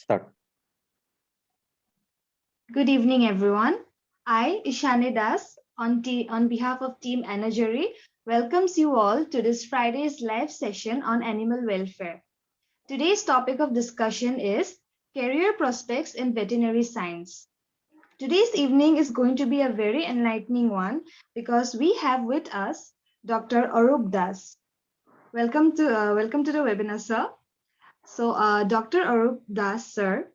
Start. Good evening, everyone. I, Ishani Das, on behalf of Team Energery, welcomes you all to this Friday's live session on animal welfare. Today's topic of discussion is career prospects in veterinary science. Today's evening is going to be a very enlightening one because we have with us Dr. Arup Das. Welcome to the webinar, sir. Dr. Arup Das, sir,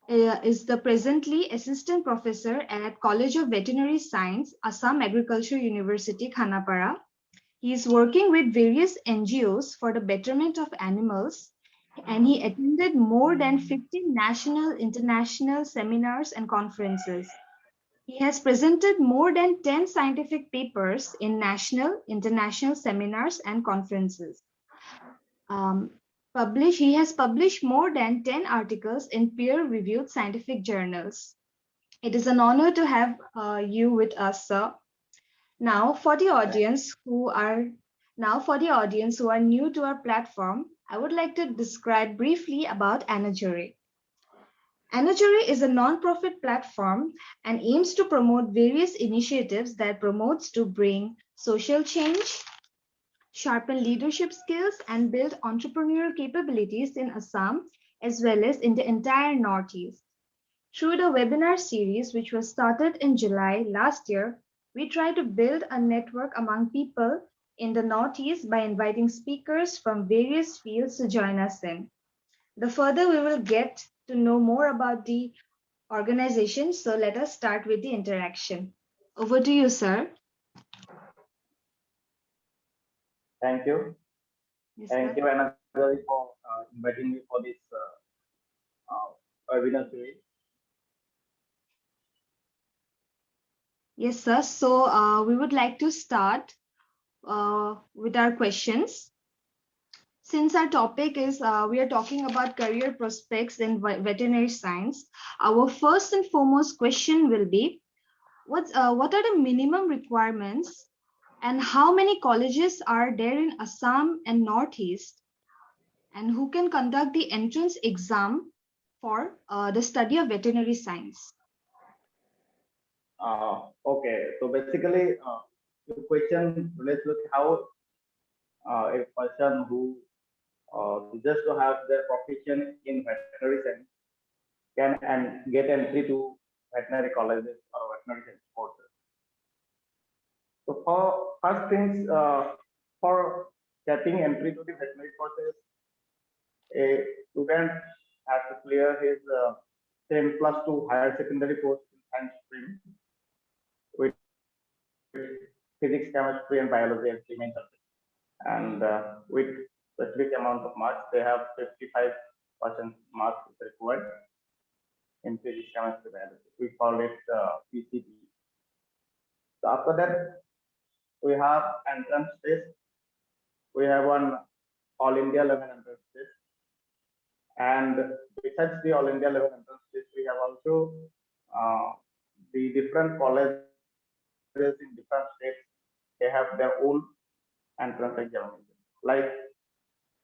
is the presently assistant professor at College of Veterinary Science, Assam Agriculture University, Khanapara. He is working with various NGOs for the betterment of animals, and he attended more than 50 national, international seminars and conferences. He has presented more than 10 scientific papers in national, international seminars and conferences. Um, he has published more than 10 articles in peer-reviewed scientific journals. It is an honor to have you with us, sir. Now, for the audience who are new to our platform, I would like to describe briefly about Anajury. Anajury is a non-profit platform and aims to promote various initiatives that promotes to bring social change, sharpen leadership skills, and build entrepreneurial capabilities in Assam as well as in the entire Northeast. Through the webinar series, which was started in July last year, we try to build a network among people in the Northeast by inviting speakers from various fields to join us in. The further we will get to know more about the organization, so let us start with the interaction. Over to you, sir. Thank you. Yes, Thank sir. you, Anagari, for inviting me for this webinar series. Yes, sir. We would like to start with our questions. Since our topic is we are talking about career prospects in veterinary science, our first and foremost question will be what are the minimum requirements and how many colleges are there in Assam and Northeast, and who can conduct the entrance exam for the study of veterinary science? Okay, so basically, the question relates with how a person who just to have their profession in veterinary science can and get entry to veterinary colleges or veterinary science courses. So for first things, for getting entry to the veterinary courses, a student has to clear his 10 plus 2 higher secondary course in science stream with physics, chemistry, and biology as three main subjects. And with specific amount of marks, they have 55% marks required in physics, chemistry, biology. We call it PCB. So after that, we have entrance test. We have one all India level entrance test. And besides the all India level entrance test, we have also the different colleges in different states. They have their own entrance examination. Like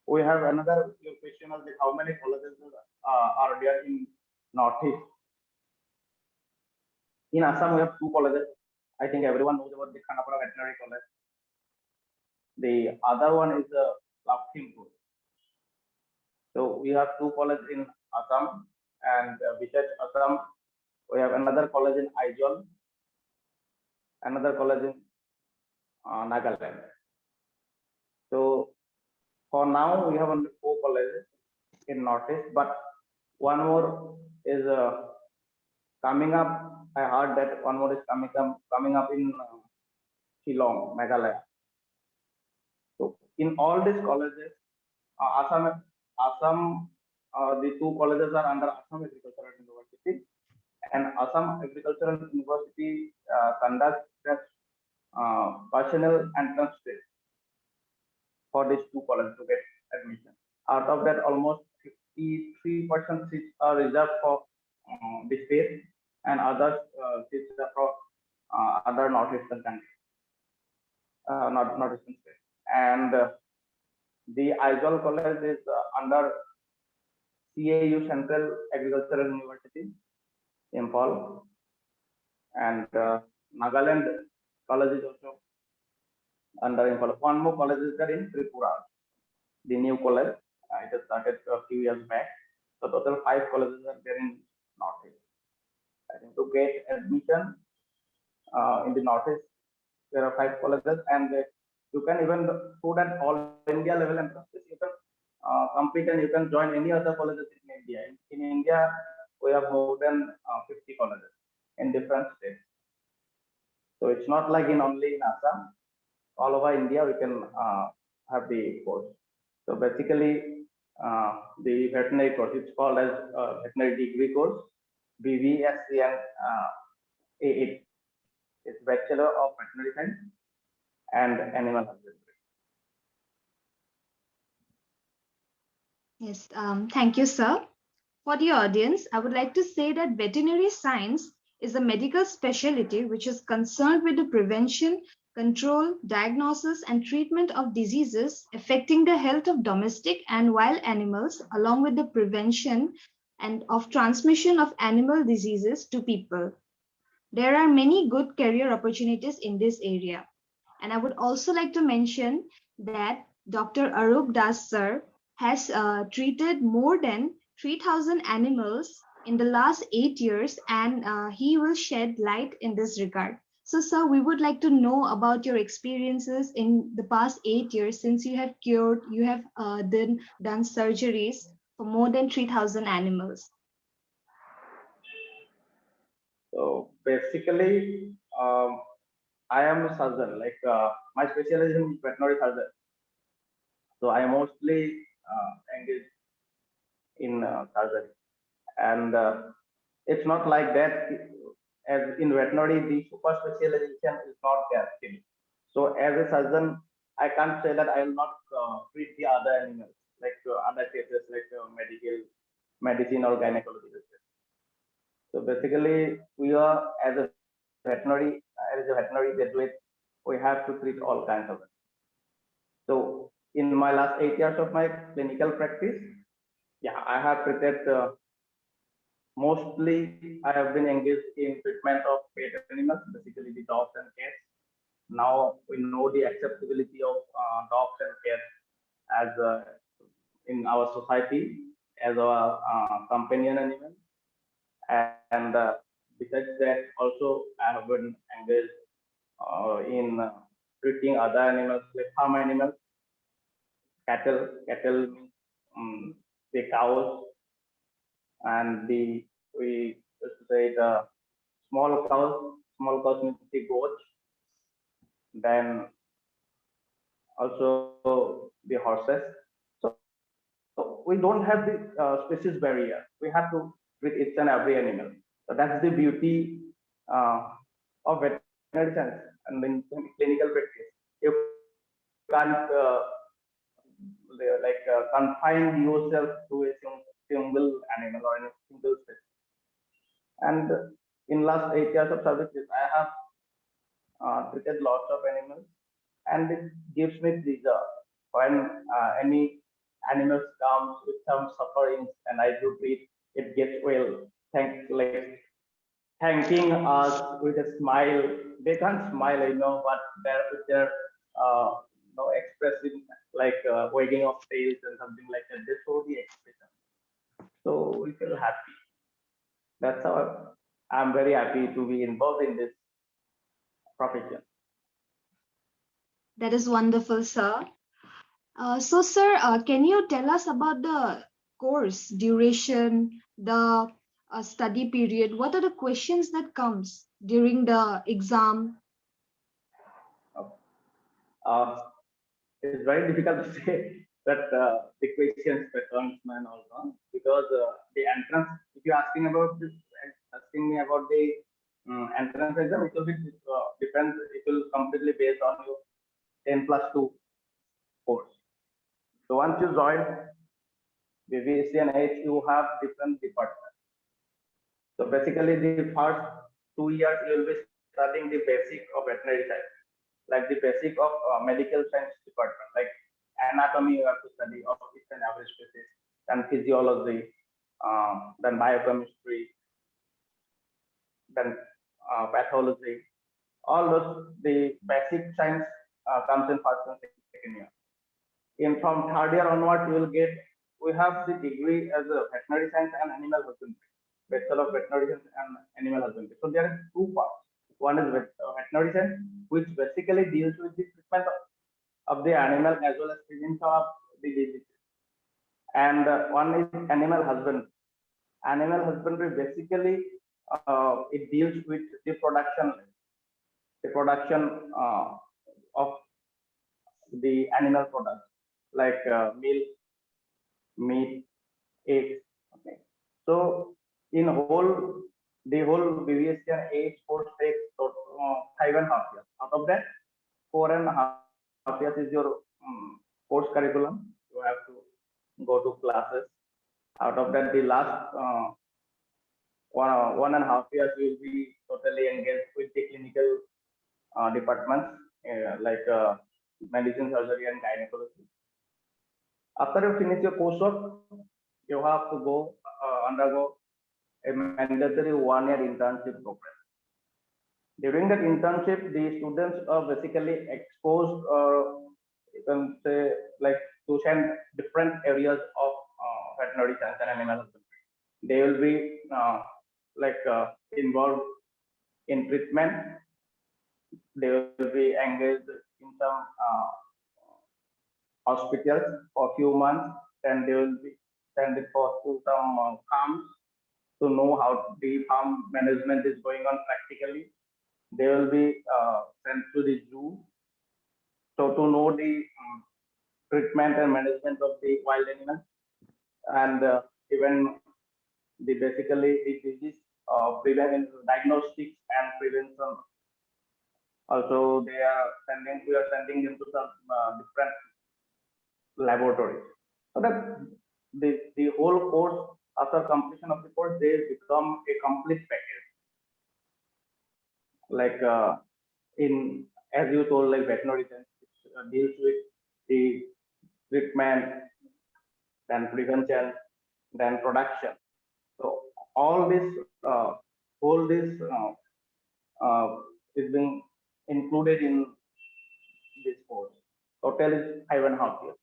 we have another question of how many colleges are there in Northeast. In Assam, we have two colleges. I think everyone knows about the Khanapura Veterinary College. The other one is the Lakhimpur. So we have two colleges in Assam, and besides Assam, we have another college in Aizawl, another college in Nagaland. So for now, we have only four colleges in Northeast, but one more is coming up. I heard that one more is coming up in Shillong, Meghalaya. So in all these colleges, Assam, the two colleges are under Assam Agricultural University, and Assam Agricultural University conducts that personal entrance test for these two colleges to get admission. Out of that, almost 53% seats are reserved for the state, and others seats are for other northeastern countries, not northeastern states. And the Aizawl College is under CAU Central Agricultural University, Imphal, and Nagaland College is also under Imphal. One more college is there in Tripura, the new college. It has started a few years back. So total five colleges are there in Northeast. I think to get admission in the Northeast, there are five colleges, and you can even put an all India level entrance. You can compete and you can join any other colleges in India. In India, we have more than 50 colleges in different states. So it's not like in only in Assam. All over India, we can have the course. So basically, the veterinary course, it's called as veterinary degree course, BVSC and AIT. It's Bachelor of Veterinary Science and Animal Husbandry. Yes, thank you, sir. For the audience, I would like to say that veterinary science is a medical specialty which is concerned with the prevention, control, diagnosis, and treatment of diseases affecting the health of domestic and wild animals, along with the prevention and of transmission of animal diseases to people. There are many good career opportunities in this area. And I would also like to mention that Dr. Arup Das sir has treated more than 3,000 animals in the last 8 years, and he will shed light in this regard. So, sir, we would like to know about your experiences in the past 8 years since you have cured, you have done surgeries for more than 3,000 animals. So basically, I am a surgeon. Like my specialization is veterinary surgeon. So I mostly engage in surgery, and it's not like that. As in veterinary, the super specialization is not there still. So as a surgeon, I can't say that I will not treat the other animals, like other cases like medical, medicine or gynecology cases. So basically, we are as a veterinary graduate, we have to treat all kinds of it. So in my last 8 years of my clinical practice, yeah, I have treated mostly. I have been engaged in treatment of pet animals, basically the dogs and cats. Now we know the acceptability of dogs and cats as in our society as our companion animal, and besides that, also I have been engaged in treating other animals like farm animals, cattle, um, the cows, and the we used to say the small cows means the goats, then also the horses. So we don't have the species barrier. We have to treat each and every animal. So that's the beauty uh, of veterinary science and in clinical practice. You can't confine yourself to a single animal or a single species. And in last 8 years of services, I have treated lots of animals, and it gives me pleasure when any animals comes with some sufferings and I do treat it gets well. Thanking us with a smile. They can't smile, I know, but they're with their expressing like wagging of tails and something like that. They show the expression, so we feel happy. That's how I'm very happy to be involved in this profession. That is wonderful, sir. So, sir, can you tell us about the course duration, the study period? What are the questions that comes during the exam? Uh, it's very difficult to say that the questions patterns and also because the entrance. If you're asking me about the entrance exam, it will be depends. It will completely based on your 10+2 course. So once you join the VC and H, you have different departments. So basically, the first 2 years you will be studying the basic of veterinary science, like the basic of medical science department, like anatomy you have to study of each and every species, and physiology. then biochemistry, then pathology. All those the basic science comes in first and second year. In from third year onward, you will get we have the degree as a veterinary science and animal husbandry, Bachelor of Veterinary Science and Animal Husbandry. So there are two parts. One is veterinary science, which basically deals with the treatment of the animal as well as prevention of the disease. And one is animal husbandry. Animal husbandry basically it deals with the production of the animal products like milk, meat, eggs. Okay. So in whole the whole BVSC age course takes 5.5 years. Out of that, 4.5 years is your course curriculum. You have to go to classes. Out of that, the last 1.5 years you will be totally engaged with the clinical departments like medicine, surgery, and gynecology. After you finish your coursework, you have to go undergo a mandatory 1 year internship program. During that internship, the students are basically exposed, or you can say, like to different areas of veterinary science and animal husbandry. They will be involved in treatment. They will be engaged in some hospitals for a few months, and they will be sent for to some farms to know how the farm management is going on practically. They will be sent to the zoo so to know the treatment and management of the wild animals, and even the basically the disease prevention, diagnostics and prevention. Also, we are sending them to some different laboratories. So that the whole course, after completion of the course, they become a complete package. Like in as you told, like veterinary science deals with the treatment, then prevention, then production. So all this, whole this is being included in this course. Total is 5.5 years.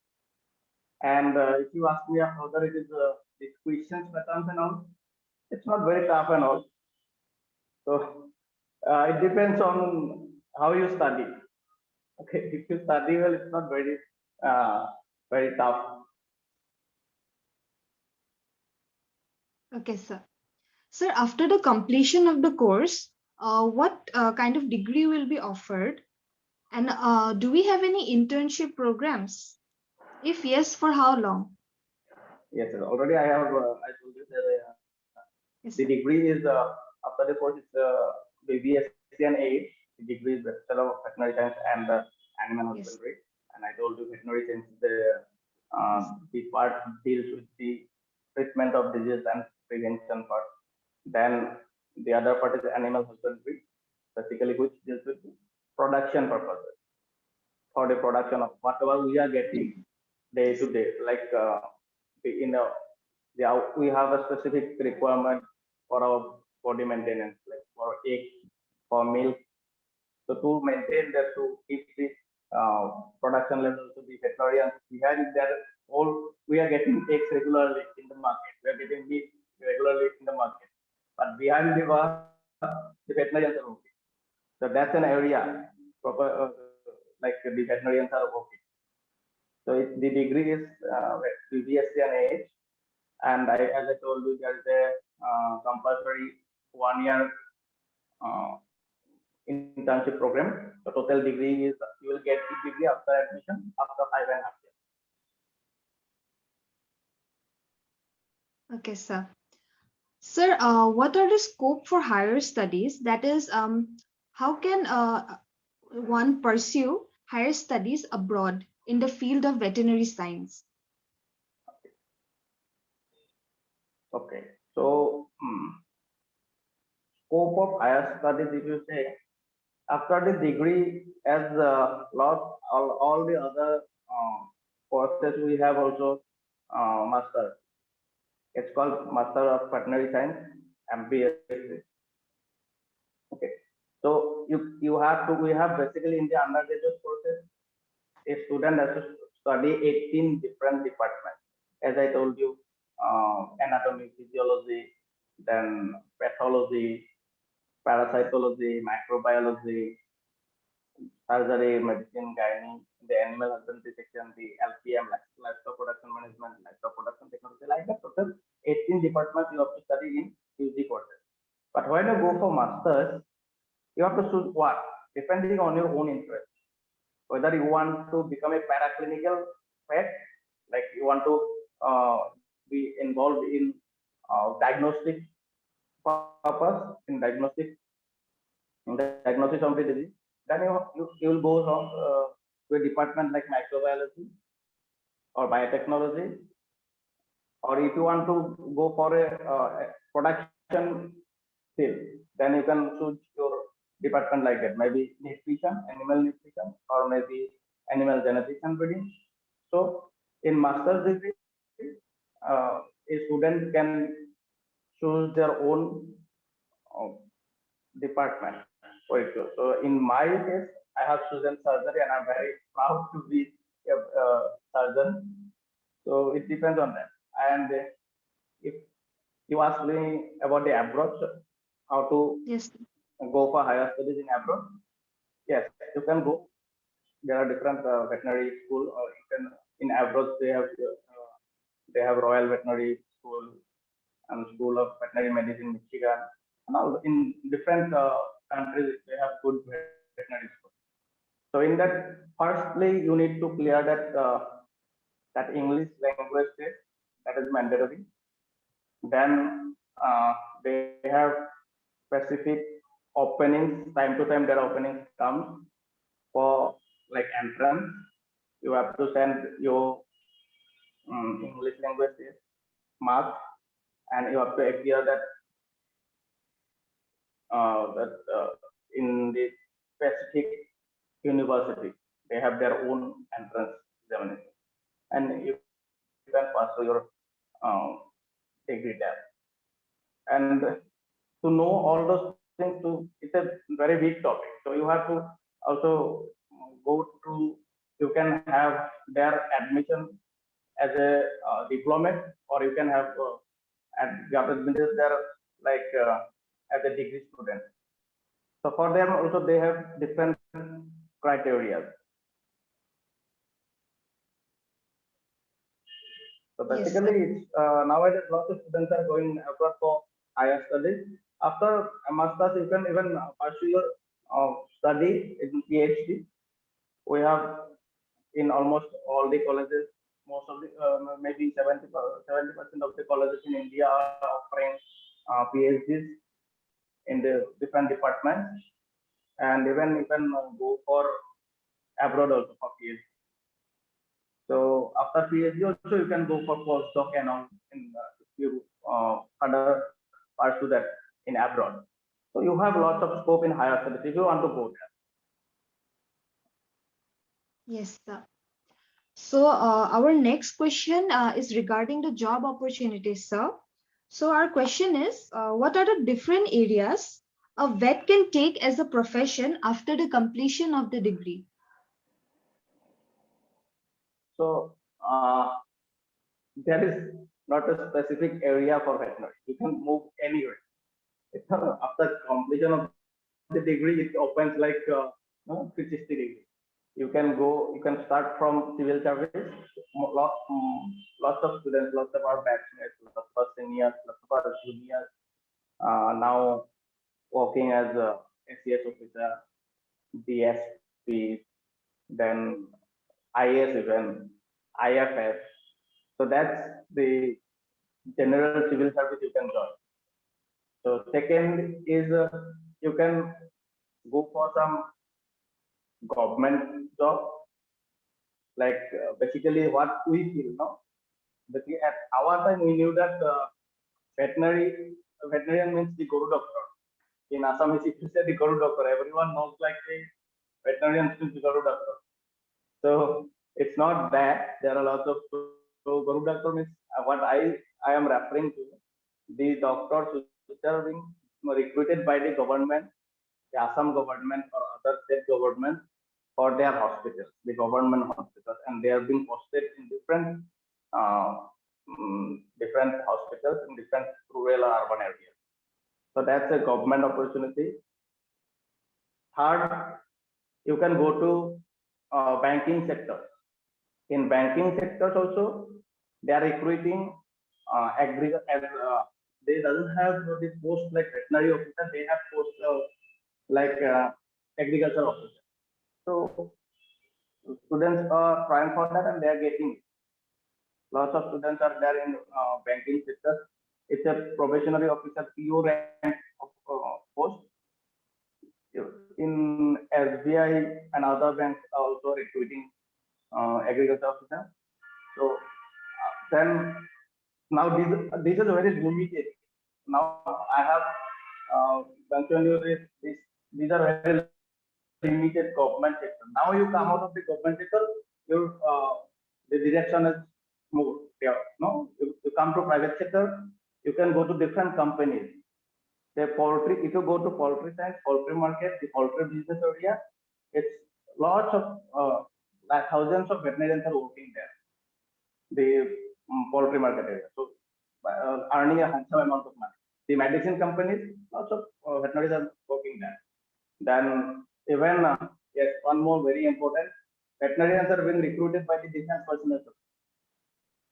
And if you ask me whether it is these questions, patterns, and all, it's not very tough and all. So it depends on how you study. Okay, if you study well, it's not uh, very tough. Okay, sir. Sir, after the completion of the course, what kind of degree will be offered? And do we have any internship programs? If yes, for how long? Yes, sir. Already I told you that the Yes, degree sir. is after the course is the BSc and A. The degree is Bachelor of Veterinary Science and Animal Yes, Husbandry. And I told you veterinary science yes, the part deals with the treatment of disease and prevention part. Then the other part is animal husbandry, basically which deals with the production purposes for the production of whatever we are getting day yes, to day. Like in a we have a specific requirement for our body maintenance, like for egg, for milk. So to maintain that, to keep the production levels to be veterinarians, we have that all we are getting eggs regularly in the market. We are getting meat regularly in the market. But behind the bar, the veterinarians are working. So that's an area proper like the veterinarians are working. So the degree is BSc and AH, and as I told you, there is a compulsory 1 year uh, internship program. The total degree is you will get the degree after admission after 5.5 years. okay, sir. Sir, what are the scope for higher studies? That is, how can one pursue higher studies abroad in the field of veterinary science? Okay, so scope of higher studies, if you say after the degree, as lot all the other courses we have also master It's called Master of Veterinary Science, MBSc. Okay. So you have to we have basically in the undergraduate courses a student has to study 18 different departments. As I told you, anatomy, physiology, then pathology, parasitology, microbiology, surgery, medicine, gynae, the animal husbandry section, the LPM, livestock production management, livestock production technology, like that. Total 18 departments you have to study in UG courses. But when you go for masters, you have to choose what depending on your own interest. Whether you want to become a paraclinical vet, like you want to be involved in diagnostic purpose, in diagnosis of the disease, then you will go to a department like microbiology or biotechnology, or if you want to go for a production field, then you can choose your department like that. Maybe nutrition, animal nutrition, or maybe animal genetics and breeding. So in master's degree, a student can choose their own uh, department for it. So in my case, I have chosen surgery, and I'm very proud to be a surgeon. So it depends on that. And if you ask me about the abroad, how to Yes. go for higher studies in abroad, yes, you can go. There are different veterinary school, or you can in abroad they have Royal Veterinary School and School of Veterinary Medicine, Michigan, and all in different countries they have good veterinary schools. So in that, firstly you need to clear that English language test, that is mandatory. Then they have specific openings, time to time their openings come for like entrance. You have to send your English language test marks, and you have to appear that in the specific university they have their own entrance examination, and you can pass your um, degree there. And to know all those things, to it's a very big topic. So you have to also go to. You can have their admission as a diplomat, or you can have you have to admit there like as a degree student. So for them also they have different criteria. So Yes, basically, sir. it's nowadays lots of students are going abroad for higher studies. After a master's, you can even pursue your study in PhD. We have in almost all the colleges, most of the maybe 70% of the colleges in India are offering PhDs in the different departments, and even you can go for abroad also for PhD. So after PhD also you can go for postdoc and all in if you further pursue that in abroad. So you have lots of scope in higher studies if you want to go there. Yes, sir. So, our next question is regarding the job opportunities, sir. So, our question is, what are the different areas a vet can take as a profession after the completion of the degree? So there is not a specific area for veterinary. You can move anywhere. After completion of the degree, it opens like 360 degree. You can go. You can start from civil service. Lots of students, lots of our batchmates, lots of our seniors, lots of our juniors now working as a SES officer, DSP, then IS even, IFS. So that's the general civil service you can join. So second is you can go for some government job, like basically what we feel, no? But at our time we knew that veterinary veterinarian means the guru doctor. In Assam, if you say the guru doctor, everyone knows like the veterinarian means the guru doctor. So it's not that there are lots of so guru doctor means what I I am referring to the doctors which are being recruited by the government, the Assam government or other state government for their hospitals, the government hospitals, and they are being posted in uh, different hospitals in different rural or urban areas. So that's a government opportunity. Third, you can go to banking sector. In banking sectors also, they are recruiting they doesn't have the post like veterinary officer, they have post like agriculture officer. So students are trying for that and they are getting it. Lots of students are there in banking sector. It's a probationary officer PO rank of post. In SBI and other banks are also recruiting agriculture officer. So then now these are very limited. Now I have mentioned you these are very limited government sector. Now you come out of the government sector, your the direction is more clear. No, you come to private sector, you can go to different companies. The poultry, if you go to poultry science, poultry market, the poultry business area, it's lots of like thousands of veterinarians are working there the poultry market area. So earning a handsome amount of money. The medicine companies, lots of veterinaries are working there. Then even yes, one more very important, veterinarians are being recruited by the defense personnel.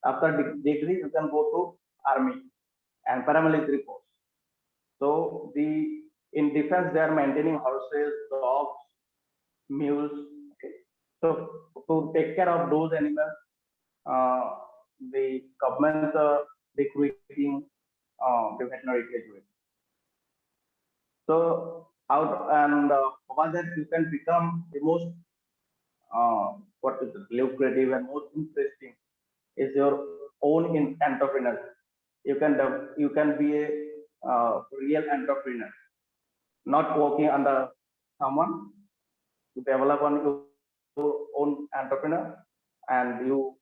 After degree, you can go to army and paramilitary force. So in defense they are maintaining horses, dogs, mules. Okay. So to take care of those animals, uh, the government recruiting the veterinary graduates. So out and over that you can become the most what is it, lucrative and most interesting is your own entrepreneur. You can be a real entrepreneur, not working under someone. You develop on your own entrepreneur and you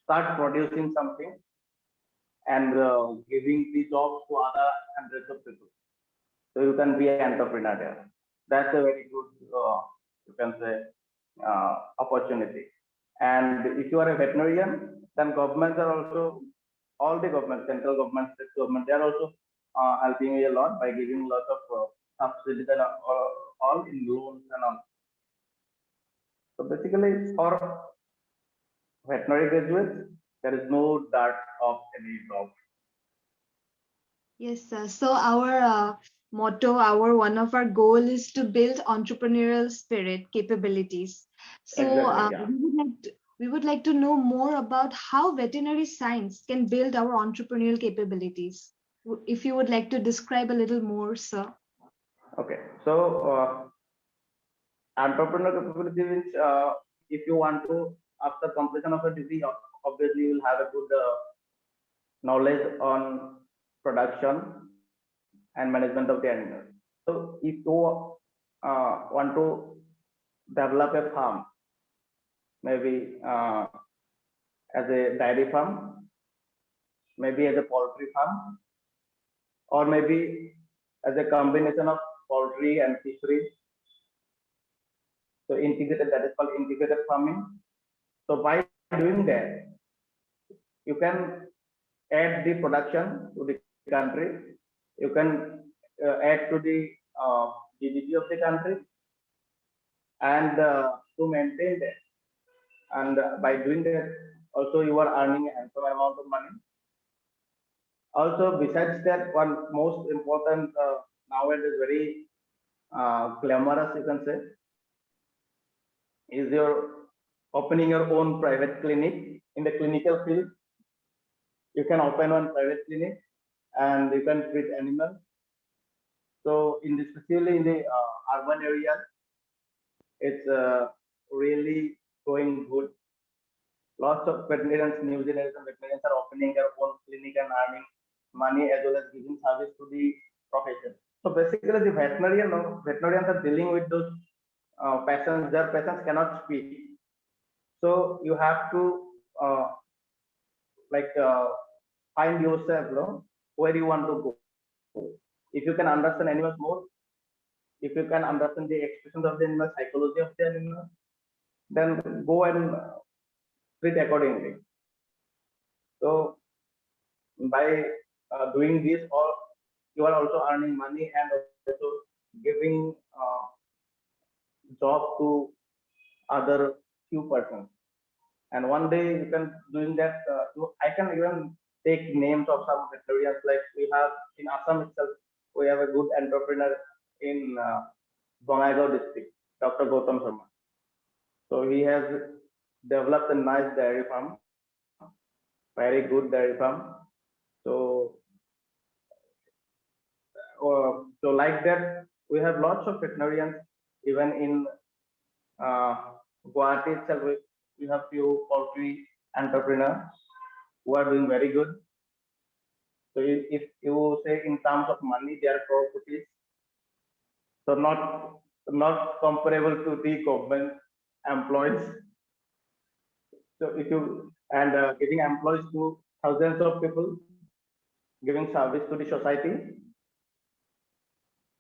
start producing something and giving the jobs to other hundreds of people. So you can be an entrepreneur there. That's a very good, you can say, opportunity. And if you are a veterinarian, then governments are also, all the governments, central government, state government, they are also helping you a lot by giving lots of subsidies and all in loans and all. So basically, for veterinary graduates, there is no doubt of any job. Yes, sir. So our motto, our one of our goal is to build entrepreneurial spirit capabilities. So Exactly, yeah. we would like to know more about how veterinary science can build our entrepreneurial capabilities. If you would like to describe a little more, sir. Okay, so entrepreneur capability means if you want to after completion of a degree, obviously you will have a good knowledge on production and management of the animals. So if you want to develop a farm, maybe as a dairy farm, maybe as a poultry farm, or maybe as a combination of poultry and fisheries. So integrated, that is called integrated farming. So by doing that, you can add the production to the country. You can add to the GDP of the country, and to maintain that. And by doing that, also you are earning a handsome amount of money. Also, besides that, one most important nowadays very glamorous, you can say, is your opening your own private clinic in the clinical field. You can open one private clinic and you can treat animals. So in the, especially in the urban areas, it's really going good. Lots of veterinarians, new generation veterinarians are opening their own clinic and earning money as well as giving service to the profession. So basically, the veterinarians are dealing with those patients. Their patients cannot speak, so you have to like find yourself, where you want to go. If you can understand animals more, if you can understand the expressions of the animal, psychology of the animal, then go and treat accordingly. So by doing this, or you are also earning money and also giving job to other few persons. And one day you can doing that. I can even take names of some veterinarians. Like we have in Assam itself, we have a good entrepreneur in Bongaigaon district, Dr. Gautam Sharma. So he has developed a nice dairy farm, very good dairy farm. So so like that, we have lots of veterinarians. Even in uh, Guwahati itself, we have few poultry entrepreneurs who are doing very good. So if you say in terms of money, they are properties, so not comparable to the government employees. So if you and giving employees to thousands of people, giving service to the society,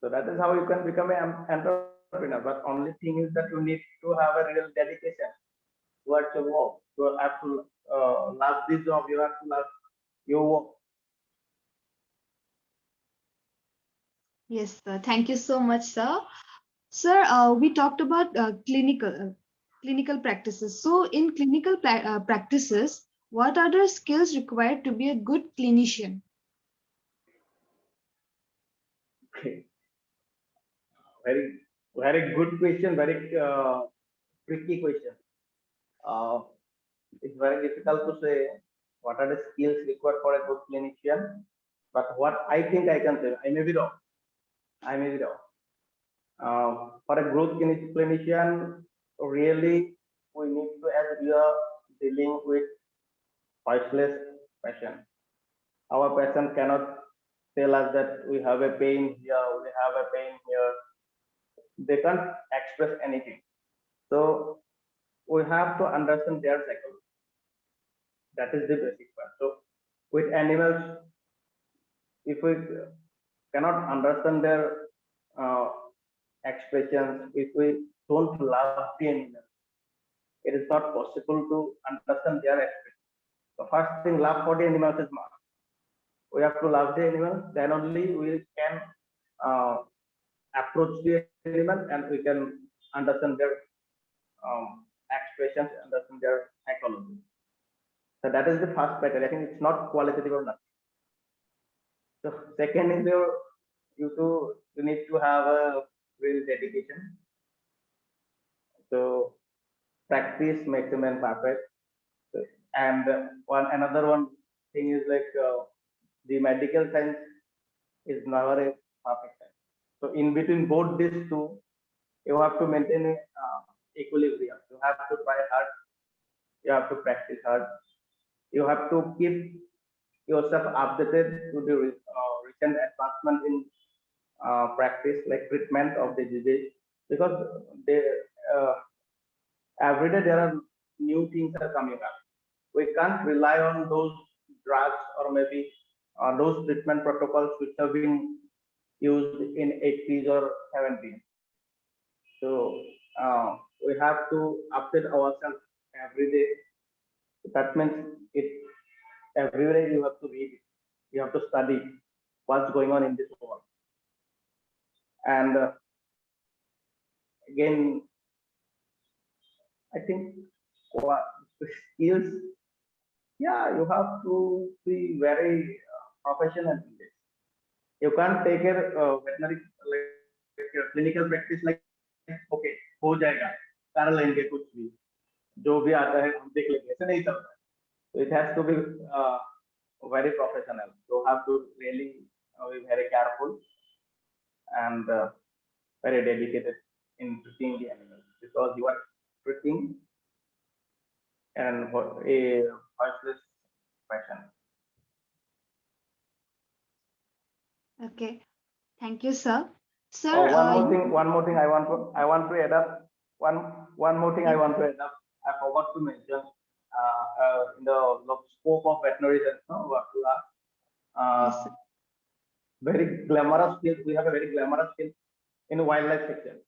so that is how you can become an entrepreneur. But only thing is that you need to have a real dedication towards your work. You have to love this job. You have to love your work. Yes, sir. Thank you so much, sir. Sir, we talked about clinical practices. So, in practices, what are the skills required to be a good clinician? Okay. Very very good question. Very tricky question. Uh, it's very difficult to say what are the skills required for a good clinician. But what I think I can say, I may be wrong. I may be wrong. For a good clinician, really we need to, as we are dealing with voiceless patient. Our patient cannot tell us that we have a pain here, we have a pain here. They can't express anything. So we have to understand their psychology. That is the basic part. So with animals, if we cannot understand their uh, expressions, if we don't love the animal, it is not possible to understand their expression. The first thing, love for the animals is must. We have to love the animal, then only we can uh, approach the animal and we can understand their expressions, understand their psychology. So that is the first criteria. I think it's not qualitative or nothing. So second is you need to have a real dedication. So practice makes a man perfect. So, and one another one thing is like the medical science is never a perfect science. So in between both these two, you have to maintain a equilibrium. You have to try hard. You have to practice hard. You have to keep yourself updated to the recent advancement in practice, like treatment of the disease, because they uh, every day there are new things are coming up. We can't rely on those drugs or maybe those treatment protocols which have been used in 80s or 70s. So we have to update ourselves every day. That means it every day you have to read, you have to study what's going on in this world. And again, I think what skills, yeah, you have to be very professional in this. You can't take a veterinary like clinical practice like okay हो जाएगा कर लेंगे कुछ भी जो भी आता है हम देख लेंगे ऐसे नहीं चलता है. So it has to be very professional. You have to really be very careful and very dedicated in treating the animals because you are treating and a voiceless fashion. Okay, thank you, sir. Oh, Sir, one more thing I want to add up. One more thing I yes, want to add up. I forgot to mention. in the scope of veterinary science, no, what you are, Yes, sir. very glamorous field. We have a very glamorous field in wildlife section.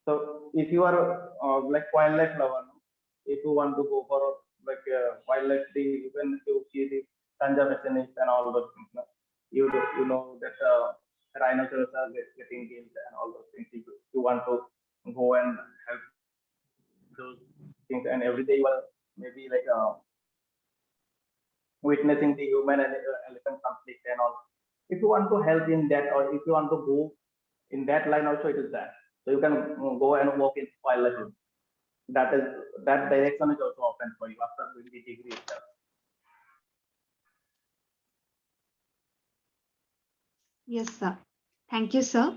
So if you are like wildlife lover, no, if you want to go for like wildlife day, even you see the conservationist and all those things, no? You know that rhinoceros are getting killed and all those things. You want to go and help those things, and every day you are maybe like witnessing the human and elephant conflict and all. If you want to help in that, or if you want to go in that line, also it is that. So you can go and work in wildlife. That is that direction is also open for you after doing the degree itself. Yes, sir. Thank you, sir.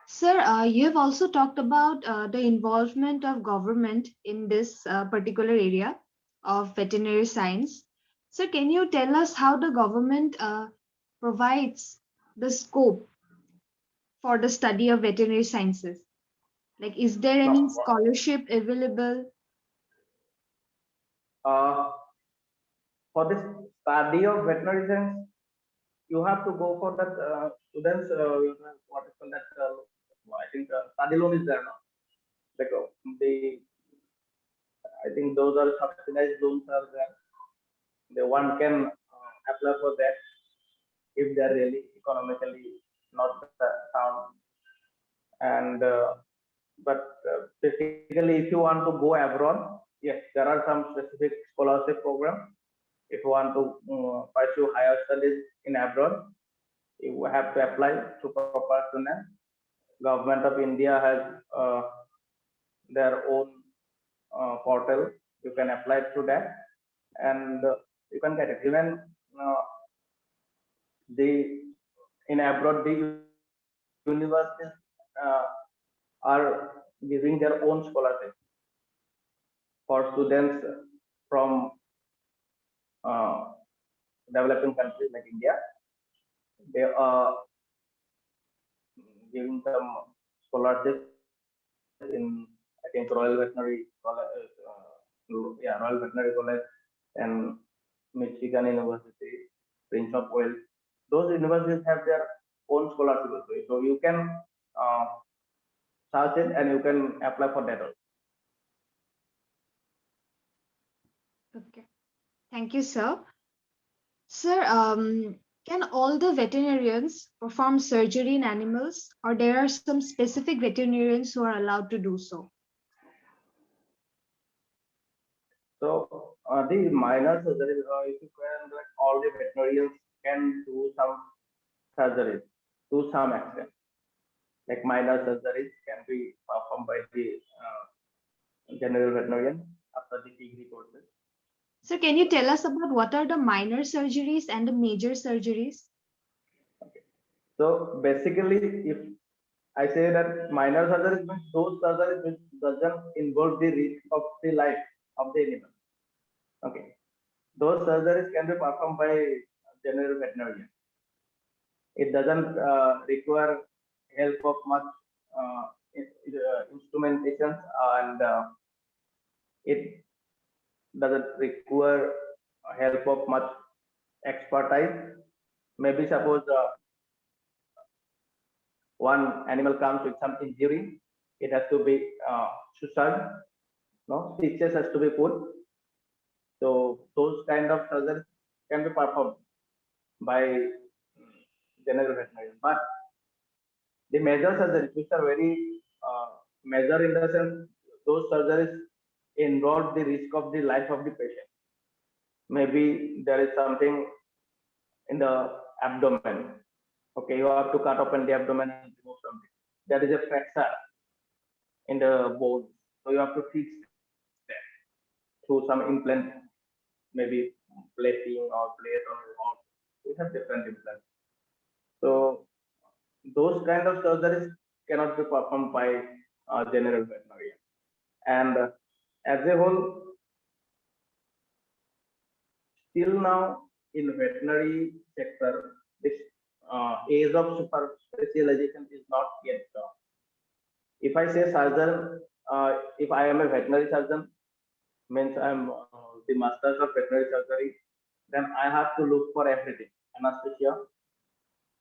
Sir, you have also talked about the involvement of government in this particular area of veterinary science. Sir, can you tell us how the government provides the scope for the study of veterinary sciences? Like, is there any No, scholarship available? uh, for this study of veterinary science, you have to go for that students. What is called that? I think study loan is there now. Like the I think those are subsidized loans are there. The one can apply for that if they are really economically not sound. And basically, if you want to go abroad, yes, there are some specific scholarship programs. If you want to pursue higher studies in abroad, you have to apply to proper student. Government of India has their own portal. You can apply through that, and you can get it. Even uh, the in abroad, the universities uh, are giving their own scholarship for students from uh, developing countries like India. They are giving some scholarships in I think Royal Veterinary College, yeah, Royal Veterinary College and Michigan University, Prince of Wales. Those universities have their own scholarship also. So you can uh, search it and you can apply for that also. Okay. Thank you, sir. Sir, can all the veterinarians perform surgery in animals, or there are some specific veterinarians who are allowed to do so? So the minor surgeries, if you can, like all the veterinarians can do some surgeries to some extent. Like minor surgeries can be performed by the general veterinarian after the degree courses. So, can you tell us about what are the minor surgeries and the major surgeries? Okay. So basically, if I say that minor surgeries means those surgeries which doesn't involve the risk of the life of the animal. Okay. Those surgeries can be performed by general veterinarian. It doesn't require help of much instrumentation, and it doesn't require help of much expertise. Maybe suppose one animal comes with some injury, it has to be sutured, no stitches has to be put. So those kind of surgeries can be performed by general veterinarian. But the major surgeries, which are very major in the sense, those surgeries involve the risk of the life of the patient. Maybe there is something in the abdomen. Okay, you have to cut open the abdomen and remove something. There is a fracture in the bone, so you have to fix that through some implant, maybe plating or plate or rod. We have different implants. So those kind of surgeries cannot be performed by general veterinarian. And as a whole, still now in veterinary sector, this age of super specialization is not yet. If I say surgeon, if I am a veterinary surgeon, means I'm the masters of veterinary surgery, then I have to look for everything: anesthesia,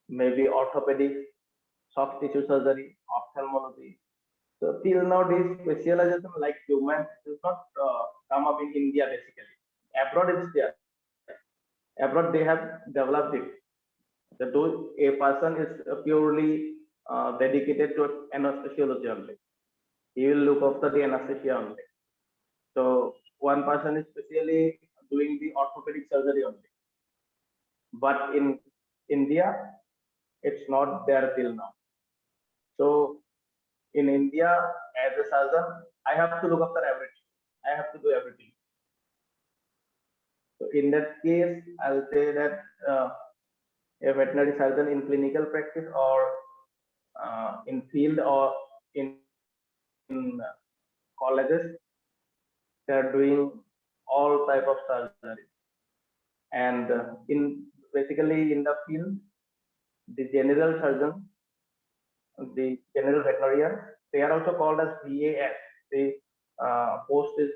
maybe orthopedics, soft tissue surgery, ophthalmology. So till now, this specialization like human does not come up in India basically. Abroad it's there. Abroad they have developed it. Though a person is purely dedicated to anesthesiology only, he will look after the anesthesia only. So one person is specially doing the orthopedic surgery only. But in India, it's not there till now. So in India, as a surgeon, I have to look after everything. I have to do everything. So in that case, I'll say that a veterinary surgeon in clinical practice or in field or in colleges, they are doing all type of surgery. And in basically in the field, the general surgeon, the general veterinarian, they are also called as VAS. The post is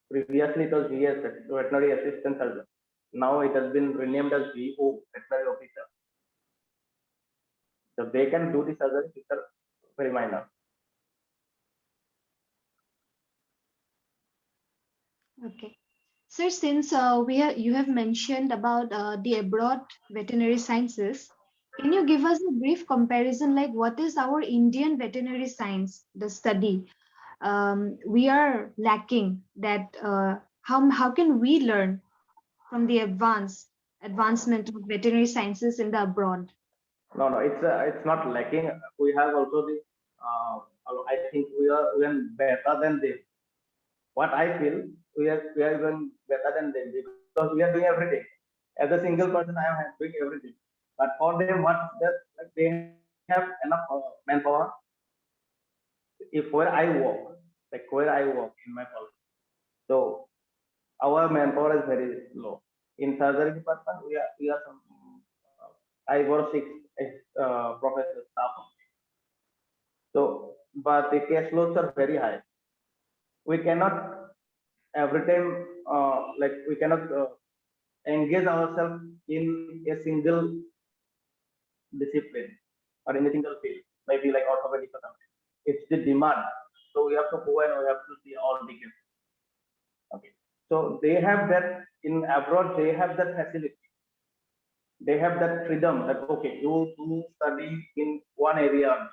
previously it was VS, veterinary assistant surgeon. Now it has been renamed as VO, veterinary officer. So they can do the surgery, which are very minor. Okay. Sir, since you have mentioned about the abroad veterinary sciences, can you give us a brief comparison like what is our Indian veterinary science, the study? We are lacking that. How can we learn from the advancement of veterinary sciences in the abroad? No, no, it's not lacking. We have also the. I think we are even better than them. What I feel, we are even better than them because we are doing everything. As a single person, I am doing everything. But for them, what like they have enough manpower. If where I work, like where I work in my college, so our manpower is very low. In surgery department, we are some 5 or 6 professors staff. So, but the case loads are very high. We cannot every time like we cannot engage ourselves in a single discipline or in a single field, maybe like orthopedics or something. It's the demand. So we have to go and we have to see all the cases. Okay. So they have that in abroad, they have that facility. They have that freedom that okay, you do study in one area only.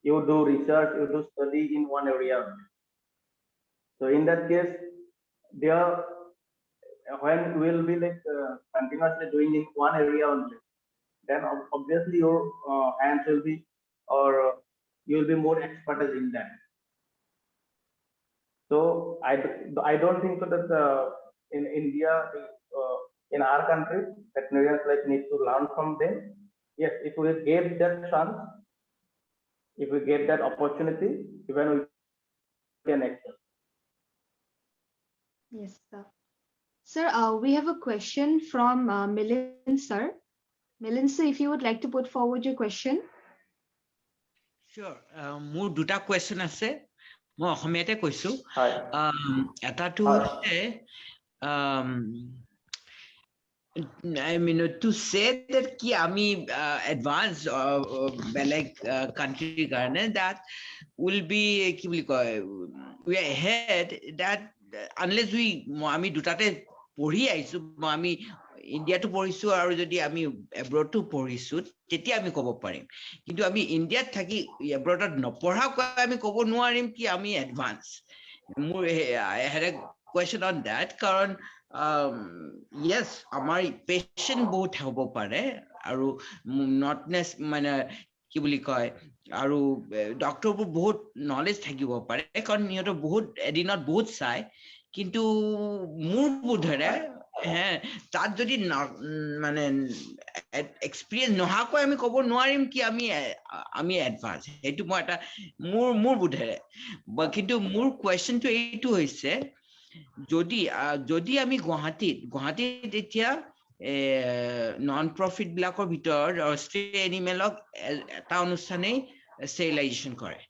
You do research, you do study in one area only. So in that case, there when we'll be like continuously doing in one area only, then obviously your hands will be or you will be more expert in that. So I don't think so that in India in our country veterinarians like need to learn from them. Yes, if we get that chance, if we get that opportunity, even we can excel. Yes, sir. Sir, we have a question from Milind sir. Milind sir, if you would like to put forward your question. Sure. মোৰ দুটা question আছে মই অসমীয়াতে কৈছো এটাটো হৈছে I mean to say that ki ami advance beleg country garne that will be ki boli koy we are ahead that unless we ami dutate পঢ়ি আইছো আমি ইন্ডিয়াটো পঢ়িছো আৰু যদি আমি এব্ৰডটো পঢ়িছো তেতিয়া আমি ক'ব পাৰিম কিন্তু আমি ইন্ডিয়াত থাকি এব্ৰডত নপঢ়াকৈ আমি ক'ব নোৱাৰিম কি আমি এডভান্স মোৰ I had a question on that কাৰণ yes আমাৰ পেশেন্ট বহুত হ'ব পাৰে আৰু নটনেস মানে কি বুলি কয় আৰু ডক্টৰবোৰ বহুত নলেজ থাকিব পাৰে কাৰণ ইহঁতৰ বহুত এদিনত বহুত চাই কিন্তু মোৰ বোধেৰে তাত যদি মানে এক্সপেৰিয়েন্স নহাকৈ আমি ক'ব নোৱাৰিম কি আমি এডভান্স সেইটো মই এটা মোৰ বোধেৰে কিন্তু মোৰ কোৱেশ্চনটো এইটো হৈছে যদি আমি গুৱাহাটীত এতিয়া নন প্ৰফিট বিলাকৰ ভিতৰত ষ্ট্ৰে এনিমেলক এটা অনুষ্ঠানেই ষ্টেৰিলাইজেশ্যন কৰে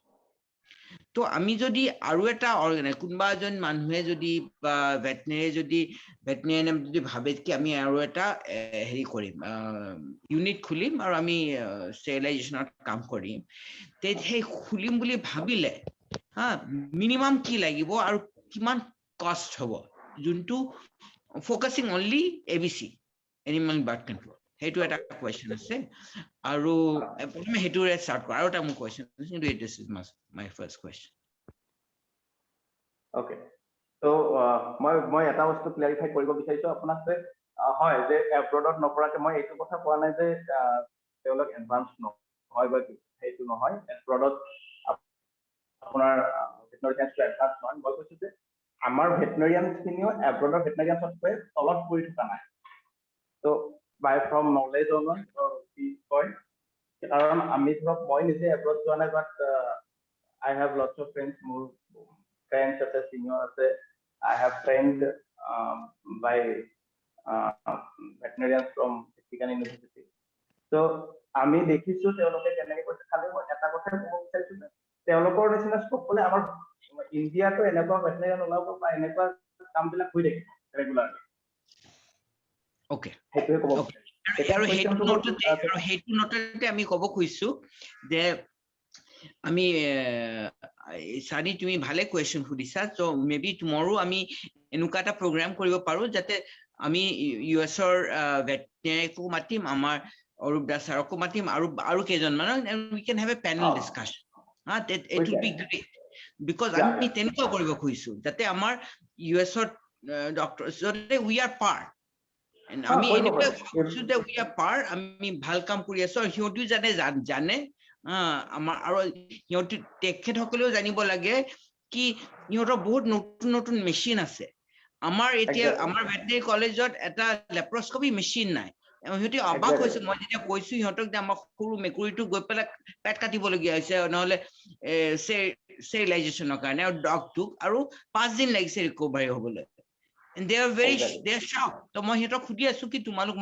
তো আমি যদি আৰু এটা অৰ্গানাইজ কোনোবা এজন মানুহে যদি বা ভেটেনেৰিয়ান যদি ভাবে কি আমি আৰু এটা হেৰি কৰিম ইউনিট খুলিম আৰু আমি ষ্টেৰিলাইজেশ্যনত কাম কৰিম তে সেই খুলিম বুলি ভাবিলে হা মিনিমাম কি লাগিব আৰু কিমান কষ্ট হ'ব যোনটো focusing only ABC animal birth control সেইটো এটা কুৱেশ্যন আছে আৰু প্ৰথমে সেইটোৰে ষ্টাৰ্ট কৰা আৰু এটা মোৰ কুৱেশ্যন আছে কিন্তু this is my first question Okay. So মই এটা বস্তু ক্লিয়াৰিফাই কৰিব বিচাৰিছো আপোনাক যে হয় যে এব্ৰডত নপৰাকে মই এইটো কথা কোৱা নাই যে তেওঁলোক এডভান্স নহয় বা সেইটো নহয় এব্ৰডত আপোনাৰ ভেটেনাৰি সায়েন্সটো এডভান্স নহয় মই কৈছো যে আমাৰ ভেটেনাৰিয়ানখিনিও এব্ৰডৰ ভেটেনাৰিয়ানতকৈ তলত পৰি থকা নাই তো বাই ফ্ৰম নলেজ অন কি কয় কাৰণ আমি ধৰক মই নিজে এব্ৰড যোৱা নাই but I have lots of friends মোৰ friends আছে senior আছে I have friends by veterinarians from Michigan University so আমি দেখিছো তেওঁলোকে কেনেকৈ কৈছে খালি মই এটা কথা ক'ব বিচাৰিছো যে তেওঁলোকৰ নিচিনা সকলে আমাৰ ইণ্ডিয়াটো এনেকুৱা ভেটেনাৰিয়ান ওলাব বা এনেকুৱা কামবিলাক হৈ থাকে ৰেগুলাৰলি ওকে সেইটোৱে ক'ব আৰু সেইটো নটতে আমি ক'ব খুজিছো যে আমি সানি তুমি ভালে কুৱেশ্যন সুধিছা চ' মেবি টুমৰো আমি এনেকুৱা এটা প্ৰগ্ৰাম কৰিব পাৰো যাতে আমি ইউএছৰ ভেটেনাৰীকো মাতিম আমাৰ অৰূপ দাস ছাৰকো মাতিম আৰু কেইজনমান we can have a panel discussion it will be great because আমি তেনেকুৱা কৰিব খুজিছো যাতে আমাৰ ইউএছৰ ডক্টৰ যাতে উই আৰ পাৰ্ট আমি এনেকুৱা ভাবিছো যে উই আৰ পাৰ্ট আমি ভাল কাম কৰি আছো আৰু সিহঁতিও যাতে জানে আমাৰ আৰু সিহঁতি তেখেতসকলেও জানিব লাগে কি সিহঁতৰ বহুত নতুন নতুন মেচিন আছে আমাৰ এতিয়া আমাৰ ভেটেনাৰী কলেজত এটা লেপ্ৰস্কপি মেচিন নাই সিহঁতি অবাক হৈছে মই যেতিয়া কৈছো সিহঁতক যে আমাৰ সৰু মেকুৰীটো গৈ পেলাই পেট কাটিবলগীয়া হৈছে নহ'লে ষ্টেৰিলাইজেশ্যনৰ কাৰণে আৰু ডগটোক আৰু 5 দিন লাগিছে ৰিকভাৰী হ'বলৈ they are shocked তো মই সিহঁতক সুধি আছো কি তোমালোক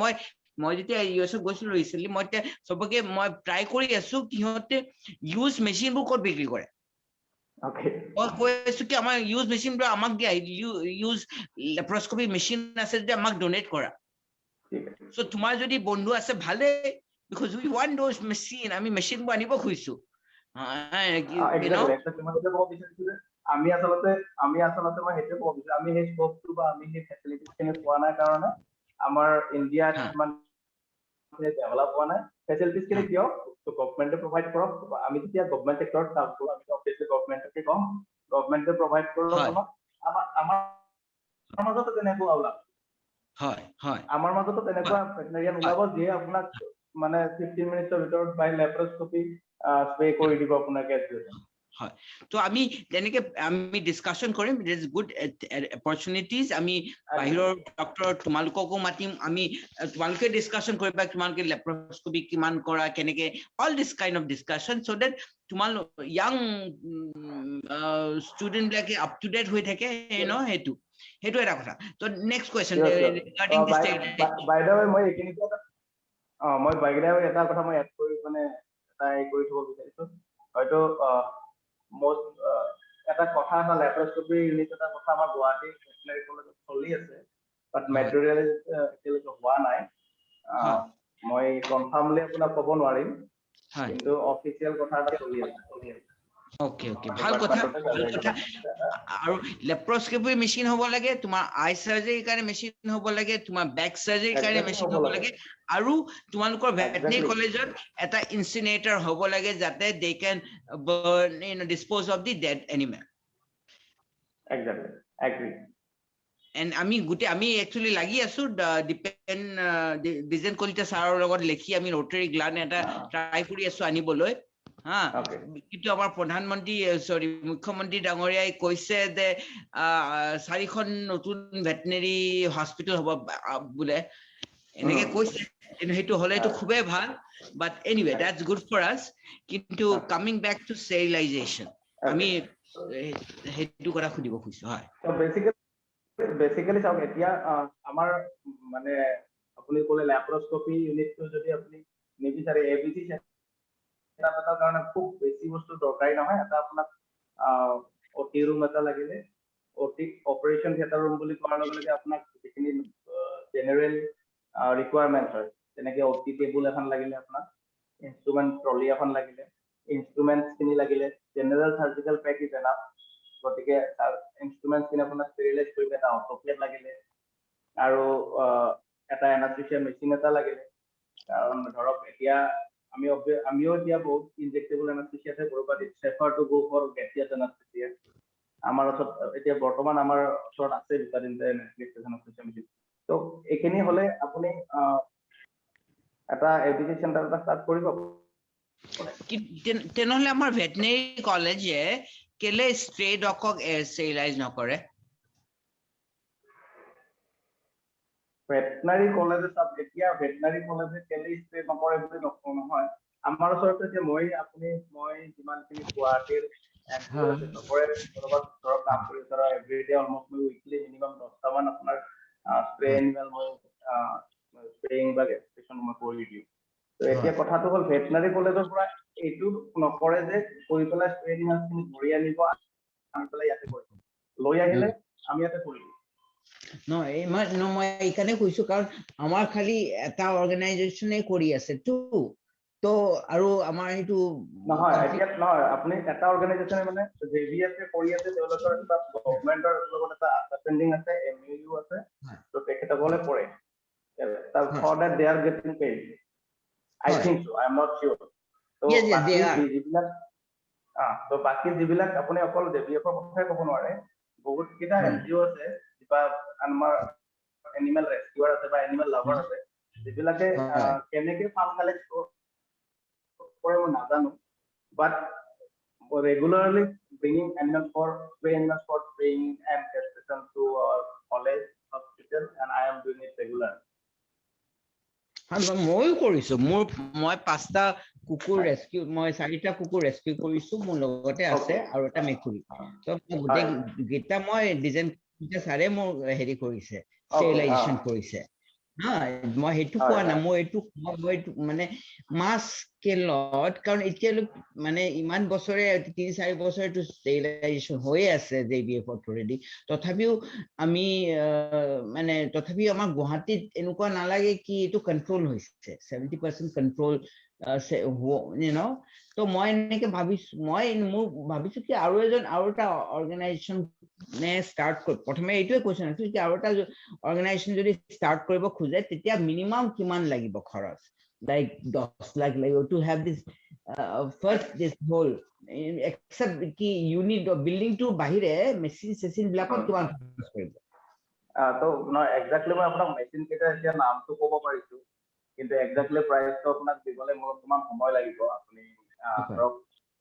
মই যেতিয়া ইউএছত গৈছিলো ৰিচেণ্টলি মই এতিয়া সবকে মই ট্ৰাই কৰি আছো কি সিহঁতে ইউজ মেচিনবোৰ ক'ত বিক্ৰী কৰে মই কৈ আছো কি আমাৰ ইউজ মেচিনবোৰ আমাক দিয়া ইউজ লেপ্ৰস্কপি মেচিন আছে যে আমাক ডোনেট কৰা চ' তোমাৰ যদি বন্ধু আছে ভালে because we want those machine আমি মেচিনবোৰ আনিব খুজিছো আমি আচলতে মই সেইটোৱে ক'ব বিচাৰো আমি সেই স্কোপটো বা আমি সেই ফেচিলিটিছখিনি পোৱা নাই কাৰণে আমাৰ ইণ্ডিয়াত ইমান ডেভেলপ হোৱা নাই ফেচিলিটিছখিনি কিয় গভৰ্ণমেণ্টে প্ৰভাইড কৰক আমি যেতিয়া গভৰ্ণমেণ্ট ছেক্টৰত কাম কৰোঁ আমি অবভিয়াছলি গভৰ্ণমেণ্টকে কম গভৰ্ণমেণ্টে প্ৰভাইড কৰক আমাৰ মাজতো তেনেকুৱা ওলাব আমাৰ মাজতো তেনেকুৱা ভেটেনাৰিয়ান ওলাব যিয়ে আপোনাক মানে 15 মিনিটৰ ভিতৰত বাই লেপ্ৰস্কপি স্প্ৰে কৰি দিব আপোনাক হয় তো আমি তেনেকে আমি ডিসকাশন কৰিম দেয়াৰ ইজ গুড অপৰচুনিটিজ আমি বাহিৰৰ ডক্টৰ তোমালোককো মাতিম আমি তোমালোকে ডিসকাশন কৰিবা তোমালোকে লেপ্ৰস্কপি কিমান কৰা কেনেকে all this kind of discussion so that তোমালোক ইয়াং ষ্টুডেন্ট বিলাকে আপ টু ডেট হৈ থাকে সেইটো এটা কথা তো next question regarding this by the way মই এইখিনি মই বাইগৰা এটা কথা মই এড কৰি মানে এটা কৰি থব বিচাৰিছো হয়তো most এটা কথা এটা লেপ্ৰস্কপি ইউনিট এটা কথা আমাৰ গুৱাহাটী ভেটেনাৰী কলেজত চলি আছে বাট মেটেৰিয়েল এতিয়ালৈকে হোৱা নাই মই কনফাৰ্মলি আপোনাক ক'ব নোৱাৰিম কিন্তু অফিচিয়েল কথা এটা চলি আছে ওকে ভাল কথা আৰু লেপ্ৰস্কপি মেচিন হ'ব লাগে তোমাৰ আই সাৰ্জাৰীৰ কাৰণে মেচিন হ'ব লাগে তোমাৰ বেক সাৰ্জাৰীৰ কাৰণে মেচিন হ'ব লাগে আৰু তোমালোকৰ ভেটেনাৰী কলেজত এটা ইনচিনেটৰ হ'ব লাগে যাতে দে কেন dispose of the dead animal agri and আমি একচুৱেলি লাগি আছো ডিজেন কলিতা ছাৰৰ লগত লিখি আমি ৰোটাৰী গ্লান এটা ট্ৰাই কৰি আছো আনিবলৈ কিন্তু আমাৰ প্ৰধানমন্ত্ৰী মুখ্যমন্ত্ৰী ডাঙৰীয়াই কৈছে যে 4খন নতুন ভেটেনাৰী হস্পিটেল হ'ব বোলে এনেকে কৈছে কিন্তু সেইটো হলেতো খুবেই ভাল but anyway that's good for us কিন্তু কামিং বেক টু ষ্টেৰিলাইজেশ্যন আমি সেইটো কথা সুধিব খুজিছো হয় বেসিক্যালি চাওক এতিয়া আমাৰ মানে আপুনি ক'লে লেপ্ৰস্কপি ইউনিটটো যদি আপুনি নিবিচাৰে এবিসি চেণ্টাৰৰ কাৰণে খুব বেছি বস্তু দৰকাৰী নহয় এটা আপোনাক OT room এটা লাগিলে OT operation theater room বুলি কোৱাৰ লগে লগে আপোনাক যিখিনি জেনেৰেল ৰিকুৱাৰমেণ্ট হয় যেনেকে OT টেবুল এখন লাগিলে আপোনাক ইনষ্ট্ৰুমেণ্ট ট্ৰলি এখন লাগিলে ইনষ্ট্ৰুমেণ্ট খিনি লাগিলে জেনেৰেল সাৰ্জিকেল পেক ইজ এনাফ গতিকে ইনষ্ট্ৰুমেণ্ট খিনি আপোনাক ষ্টেৰিলাইজ কৰিব এটা অটোক্লেভ লাগিলে আৰু এটা এনাস্থেচিয়া মেচিন এটা লাগিলে কাৰণ ধৰক এতিয়া আমিও এতিয়া বহুত ইনজেক্টেবল এনাস্থেচিয়াতে কৰোঁ but it's safer to go for gaseous anaesthesia আমাৰ ওচৰত এতিয়া বৰ্তমান আমাৰ ওচৰত আছে দুটা তিনিটা এনাস্থেচিয়া মেচিন তো এইখিনি হ'লে আপুনি এটা এডুকেশ্যন চেণ্টাৰ এটা ষ্টাৰ্ট কৰিব তেনেহলে আমাৰ ভেটেনেৰী কলেজে কেলে ষ্ট্ৰে ডগক ষ্টেৰিলাইজ নকৰে ভেটেনাৰী কলেজে এতিয়া ভেটেনাৰী কলেজে কেলে ষ্ট্ৰে নকৰে বুলি নকওঁ নহয় আমাৰ ওচৰত এতিয়া মই যিমানখিনি গুৱাহাটীৰ চবৰে ধৰক কাম কৰি ধৰা এভৰিডে অলমষ্ট মই উইকলি মিনিমাম 10টা মান আপোনাৰ স্প্ৰে এনিমেল মই স্প্ৰেইং বা এক্সপ্ৰেশ্যন মই কৰি দিওঁ তো এতিয়া কথাটো হ'ল ভেটেনাৰী কলেজৰ পৰা এইটো নকৰে যে কৰি পেলাই স্প্ৰে এনিমেলখিনি ধৰি আনিব আনি পেলাই ইয়াতে কৰিব লৈ আহিলে আমি ইয়াতে কৰিম মই এইকাৰণে কৈছো কাৰণ আমাৰ খালি এটা অৰ্গেনাইজেশ্যনে কৰি আছে তো আৰু আমাৰ এইটো নহয় এতিয়া নহয় আপুনি এটা অৰ্গেনাইজেশ্যনে মানে জেভিএফে কৰি আছে তেওঁলোকৰ এটা গভৰ্ণমেণ্টৰ লগত এটা আণ্ডাৰষ্টেণ্ডিং আছে এমইউ আছে তো তেখেতসকলে কৰে for that they are getting paid I think so I am not sure তো বাকি যিবিলাক আপুনি অকল জেভিএফৰ কথাই ক'ব নোৱাৰে বহুত কেইটা এনজিঅ আছে কিবা আমাৰ এনিমেল ৰেস্কিউৱাৰ আছে বা এনিমেল লাভাৰ আছে যিবিলাকে কেনেকে ফাণ্ড কালেক্ট কৰে মই নাজানো but regularly bringing animals for spraying and castration to our college hospital and I am doing it regularly ময়ো কৰিছো মই 5টা কুকুৰ ৰেস্কিউ মই 4টা কুকুৰ ৰেস্কিউ কৰিছো মোৰ লগতে আছে আৰু এটা মেকুৰী তো গোটেই গীতা মই ডিজাইন সাৰে মোৰ হেৰি কৰিছে ষ্টেৰিলাইজেশ্যন কৰিছে মই সেইটো কোৱা নাই মই এইটো মানে মাছ স্কেলত কাৰণ এতিয়ালৈ মানে ইমান বছৰে 3-4 বছৰটো ষ্টেৰিলাইজেশ্যন হৈয়ে আছে জেভিএফ অলৰেডি তথাপিও আমি মানে তথাপিও আমাৰ গুৱাহাটীত এনেকুৱা নালাগে কি এইটো কণ্ট্ৰল হৈছে 70% কণ্ট্ৰল তো মই এনেকে ভাবিছো কি আৰু এটা অৰ্গেনাইজেশ্যন ষ্টাৰ্ট কৰি প্ৰথমে এইটোৱে কোৱেশ্যন আছিল কি আৰু এটা অৰ্গেনাইজেশ্যন যদি ষ্টাৰ্ট কৰিব খোজে তেতিয়া মিনিমাম কিমান লাগিব খৰচ লাইক 10 লাখ লাগিব টু হেভ দিছ ফাৰ্ষ্ট দিছ হোল এক্সেপ্ট কি ইউনিট বিল্ডিংটো বাহিৰে মেচিন বিলাকত কিমান খৰচ কৰিব তো নহয় এক্সাক্টলি মই আপোনাক মেচিন কেইটা এতিয়া নামটো ক'ব পাৰিছো কিন্তু এক্সাক্টলি প্ৰাইচটো আপোনাক দিবলৈ মোৰ অকণমান সময় লাগিব আপুনি ধৰক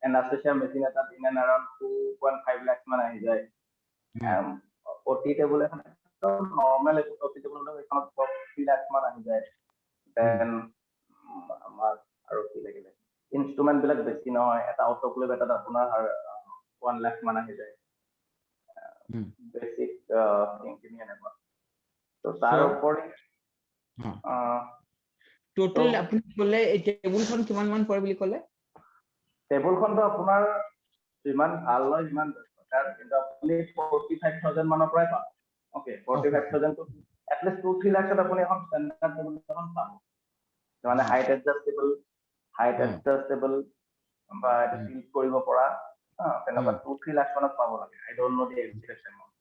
এনাস্থেচিয়া মেচিন এটাত ইন এণ্ড এৰাউণ্ড 2.5 লাখ মান আহি যায় OT টেবুল এখন নৰ্মেল OT টেবুল এখনত 3 লাখ মান আহি যায় দেন আমাৰ আৰু কি লাগিলে ইনষ্ট্ৰুমেণ্ট বিলাক বেছি নহয় এটা অটোক্লেভ এটাত আপোনাৰ 1 লাখ মান আহি যায় বেছিক থিংখিনি এনেকুৱা তো তাৰ ওপৰত টোটাল আপুনি ক'লে এই টেবুলখন কিমান মান পৰে বুলি ক'লে টেবুলখনটো আপোনাৰ যিমান ভাল হয় সিমান বেটাৰ কিন্তু আপুনি 45,000 মানৰ পৰাই পাব ওকে 45,000 তো এটলিষ্ট 2-3 লাখত আপুনি এখন ষ্টেণ্ডাৰ্ড টেবুল এখন পাব মানে হাইট এডজাষ্টেবল বা এটা ফিল কৰিব পৰা তেনেকুৱা 2-3 লাখ মানত পাব লাগে I don't know the exact amount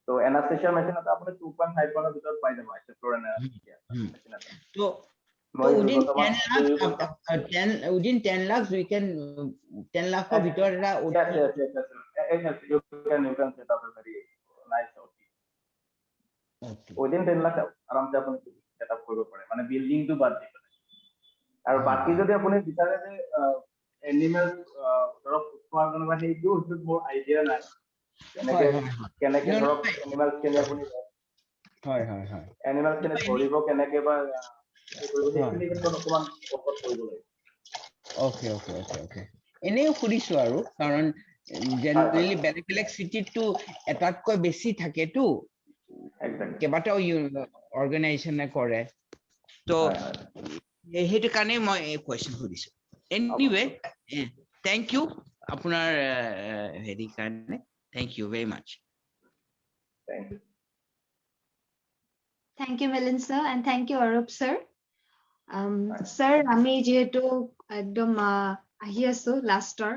তো এনাস্থেচিয়া মেচিন এটা আপুনি 2.5 মানৰ ভিতৰত পাই যাব এক্সেপ্টৰ এনাস্থেচিয়া মেচিন এটা তো within 10 lakhs we can 10 lakh ভিতৰত এটা yes you can set up a very nice OT within 10 lakh আৰামছে আপুনি সেট আপ কৰিব পাৰে মানে বিল্ডিংটো বাদ দি আৰু বাকি যদি আপুনি বিচাৰে যে এনিমেল ধৰক উৎপাদনৰ সেইটো মোৰ আইডিয়া নাই কেনেকে ধৰক এনিমেল খিনি আপুনি এনিমেল খিনি ধৰিব কেনেকে বা এনেও সুধিছো আৰু কাৰণ জেনেৰেলি বেলেগ চিটিতটো এটাতকৈ বেছি থাকেতো কেইবাটাও অৰ্গেনাইজেশ্যনে কৰে তো সেইটো কাৰণে মই এই কোৱেশ্যন সুধিছো এনিৱে থ্যাংক ইউ আপোনাৰ হেৰি কাৰণে thank you very much. Thank you. Thank you, Milind sir, and thank you, Arup sir. Right. Sir, আমি যেহেতু একদম আহি আছো লাষ্টৰ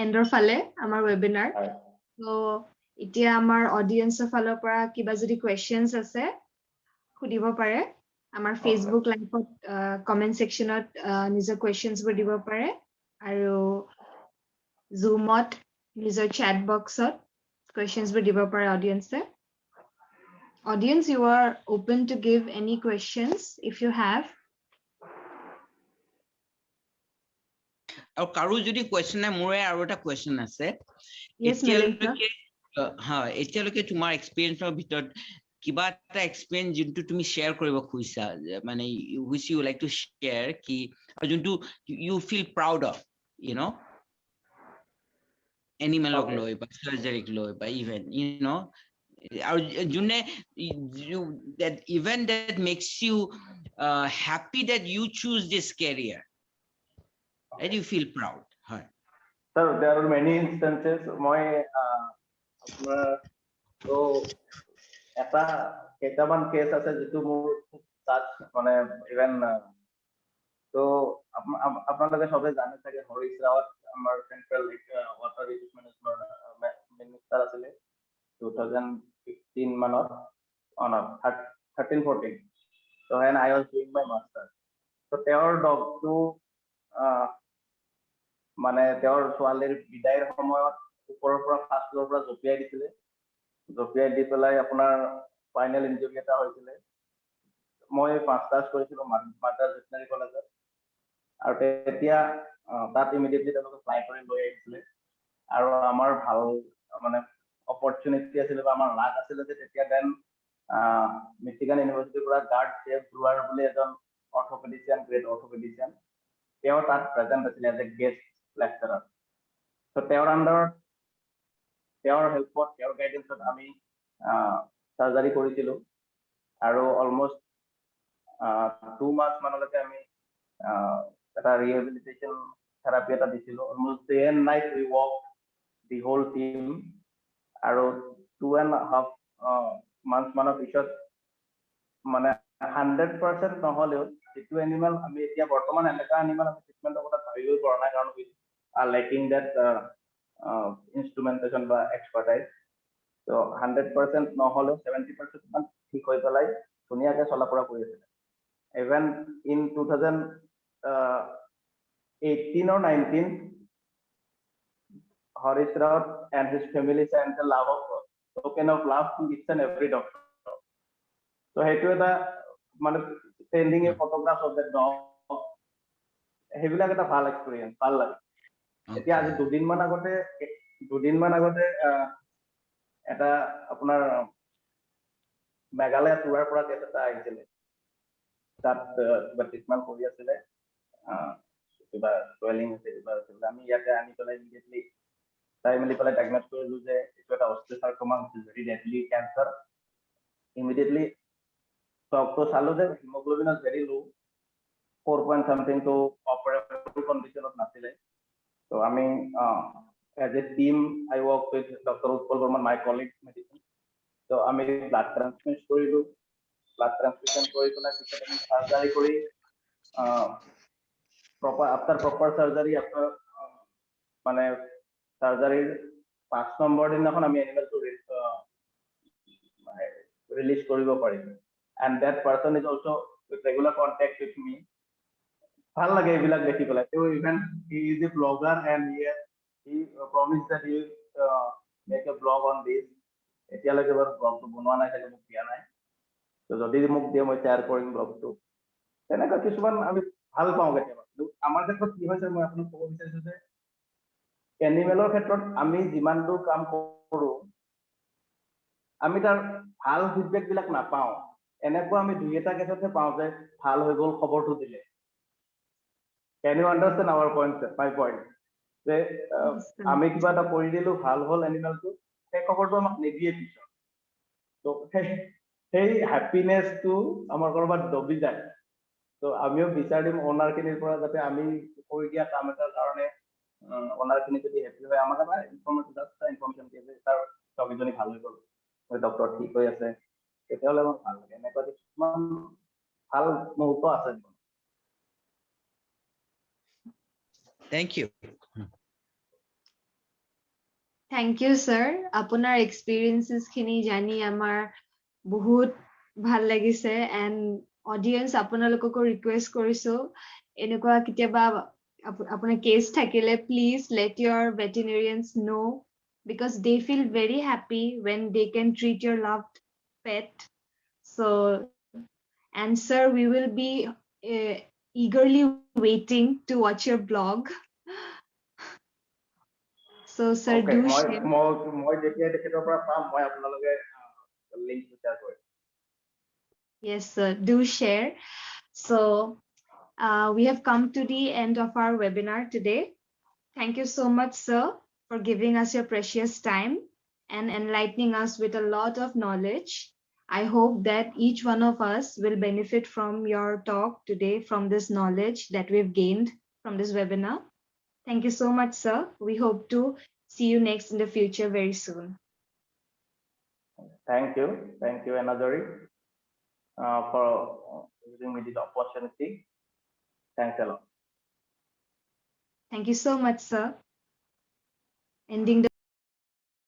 এণ্ডৰ ফালে আমাৰ ৱেবিনাৰ, Right. তো এতিয়া আমাৰ অডিয়েন্সৰ ফালৰ পৰা কিবা যদি কুৱেশ্যনছ আছে সুধিব পাৰে। আমাৰ ফেচবুক লাইভত কমেণ্ট ছেকশ্যনত নিজৰ কুৱেশ্যনছবোৰ দিব পাৰে, আৰু জুমত নিজৰ চেট বক্সত কুৱেশ্যনছবোৰ দিব পাৰে অডিয়েন্সে। Audience, you are open to give any questions if you have. আৰু কাৰো যদি কুৱেশ্যন নাই, মোৰে আৰু এটা কুৱেশ্যন আছে। Yes, Milind sir. এতিয়ালৈকে তোমাৰ এক্সপিৰিয়েঞ্চৰ ভিতৰত কিবা এটা এক্সপিৰিয়েঞ্চ যোনটো তুমি শ্বেয়াৰ কৰিব খুজিছা, মানে which you like to share, কি যোনটো you feel proud of, you know, এনিমেলক লৈ বা চাৰ্জাৰীক লৈ বা ইভেন আৰু যোনে that event that makes you happy that you choose this career and you feel proud. হয় Sir, there are many instances. মই তো এটা কেইটামান কেছ আছে যিটো মোৰ খুব টাচ, মানে ইভেন তো আপোনালোকে সবে জানে চাগে হৰিশ ৰাৱত আমাৰ central water resource management minister আছিলে 2015 মানত, 13-14. So when I was doing my master, so তেওঁৰ ডগটো মানে তেওঁৰ ছোৱালীৰ বিদায়ৰ সময়ত ওপৰৰ পৰা ফাৰ্ষ্ট ফ্ল'ৰৰ পৰা জঁপিয়াই দিছিলে, জঁপিয়াই দি পেলাই আপোনাৰ ফাইনেল ইঞ্জুৰি এটা হৈছিলে। মই মাষ্টাৰ্ছ কৰিছিলোঁ মাদ্ৰাছ ভেটেৰিনাৰী কলেজত, আৰু তেতিয়া তাত ইমিডিয়েটলি তেওঁলোকে ফ্লাই কৰি লৈ আহিছিলে। আৰু আমাৰ ভাল মানে অপৰচুনিটি আছিলে বা আমাৰ লাক আছিলে যে তেতিয়া দেন মিচিগান ইউনিভাৰ্চিটিৰ পৰা গাৰ্ড চেফ ব্ৰুৱাৰ বুলি এজন অৰ্থপেডিচিয়ান, গ্ৰেট অৰ্থপেডিচিয়ান, তেওঁ তাত প্ৰেজেণ্ট আছিলে এজ এ গেষ্ট লেকচাৰাৰ। ত' তেওঁৰ আণ্ডাৰত, তেওঁৰ হেল্পত, তেওঁৰ গাইডেন্সত আমি চাৰ্জাৰী কৰিছিলোঁ, আৰু অলমষ্ট 2 মান্থ মানলৈকে আমি এটা ৰিহেবিলিটেশ্যন থেৰাপি এটা দিছিলোঁ। Almost day and night we work the whole team, আৰু 2.5 মান্থ মানৰ পিছত মানে 100% নহ'লেও যিটো এনিমেল আমি এতিয়া বৰ্তমান এনেকুৱা এনিমেল আমি ট্ৰিটমেণ্টৰ কথা ভাবিবই পৰা নাই, কাৰণ উই আৰ লেকিং ডেট ইনষ্ট্ৰুমেণ্টেশ্যন বা এক্সপাৰ্টাইজ। ত' 100% নহ'লেও 70% মান ঠিক হৈ পেলাই ধুনীয়াকৈ চলা ফুৰা কৰি আছিলে। Even in 2018 or 19, Harish Raut and his family sent a token of love to each and every doctor. So সেইটো এটা মানে sending a photograph of the dog, সেইবিলাক এটা ভাল এক্সপিৰিয়েঞ্চ, ভাল লাগে। এতিয়া আজি দুদিনমান আগতে এটা আপোনাৰ মেঘালয় টুৰাৰ পৰা কেছ এটা আহিছিলে, তাত কিবা ট্ৰিটমেণ্ট কৰি আছিলে, কিবা চুৱেলিং হৈছে, কিবা হৈছিলে। আমি ইয়াতে আনি পেলাই ইমিডিয়েটলি চাই মেলি পেলাই ডায়গন'জ কৰিলোঁ যে এইটো এটা osteosarcoma, very deadly cancer. Immediately doctor চালোঁ যে haemoglobin is very low, 4 point something, তো অপাৰেবল কণ্ডিশ্যনত নাছিলে। ত' আমি as a team I work with doctor Utpal Barman, my colleague medicine. ত' আমি ব্লাড ট্ৰান্সফিউজ কৰিলোঁ, ব্লাড ট্ৰান্সফিউজন কৰি পেলাই পিছত আমি চাৰ্জাৰী কৰি আফটাৰ প্ৰপাৰ চাৰ্জাৰী, আফটাৰ মানে চাৰ্জাৰীৰ 5 নম্বৰ দিনাখন আমি এনিমেলটো ৰিলিজ কৰিব পাৰিম। And that person is also' with regular contact with me. ভাল লাগে এইবিলাক দেখি পেলাই। তেওঁ even he is a blogger and he promise that he make a blog on দিছ। এতিয়ালৈকে বাৰু ব্লগটো বনোৱা নাই, চাগে মোক দিয়া নাই। ত' যদি মোক দিয়ে মই শ্বেয়াৰ কৰিম ব্লগটো। তেনেকুৱা কিছুমান আমি ভাল পাওঁ কেতিয়াবা। আমাৰ ক্ষেত্ৰত কি হৈছে, মই আপোনাক ক'ব বিচাৰিছোঁ যে এনিমেলৰ ক্ষেত্ৰত আমি যিমান দূৰ কাম কৰোঁ, আমি তাৰ ভাল ফিডবেকবিলাক নাপাওঁ। এনেকুৱা আমি 2-এটা কেছতহে পাওঁ যে ভাল হৈ গ'ল, খবৰটো দিলে। Can you understand our point, my point? যে আমি কিবা এটা কৰি দিলোঁ, ভাল হ'ল এনিমেলটো, সেই খবৰটো আমাক নিদিয়ে পিছত। তো সেই হেপিনেছটো আমাৰ ক'ৰবাত দবি যায়। তো আমিও বিচাৰিম অ'নাৰখিনিৰ পৰা যাতে আমি কৰি দিয়া কাম এটাৰ কাৰণে ওনাৰখিনি যদি হেপি হয় আমাক এটা ইনফৰমেশ্যন দিয়ে যে তাৰ ছবিজনী ভাল হৈ গ'ল, ডক্টৰ ঠিক হৈ আছে, তেতিয়াহ'লে আমাৰ ভাল লাগে। এনেকুৱা কিছুমান ভাল মুহূৰ্ত আছে। Thank you. Thank you, sir. আপোনাৰ experiences খিনি জানি আমাৰ বহুত ভাল লাগিছে, and audience আপোনালোককো request কৰিছো এনেকুৱা কেতিয়াবা আপোনাৰ case থাকিলে please let your veterinarians know, because they feel very happy when they can treat your loved pet. So, and sir, we will be eagerly waiting to watch your blog. So, sir, Okay, do মই share. যেতিয়া তেখেতৰ পৰা পাম মই আপোনালোকে লিংকটো share Karim. Yes, sir, do share. So, we have come to the end of our webinar today. Thank you so much, sir, for giving us your precious time and enlightening us with a lot of knowledge. I hope that each one of us will benefit from your talk today, from this knowledge that we've gained from this webinar. Thank you so much, sir. We hope to see you next in the future very soon. Thank you, Anajari, for giving me this opportunity. Thanks a lot. Thank you so much, sir. Ending the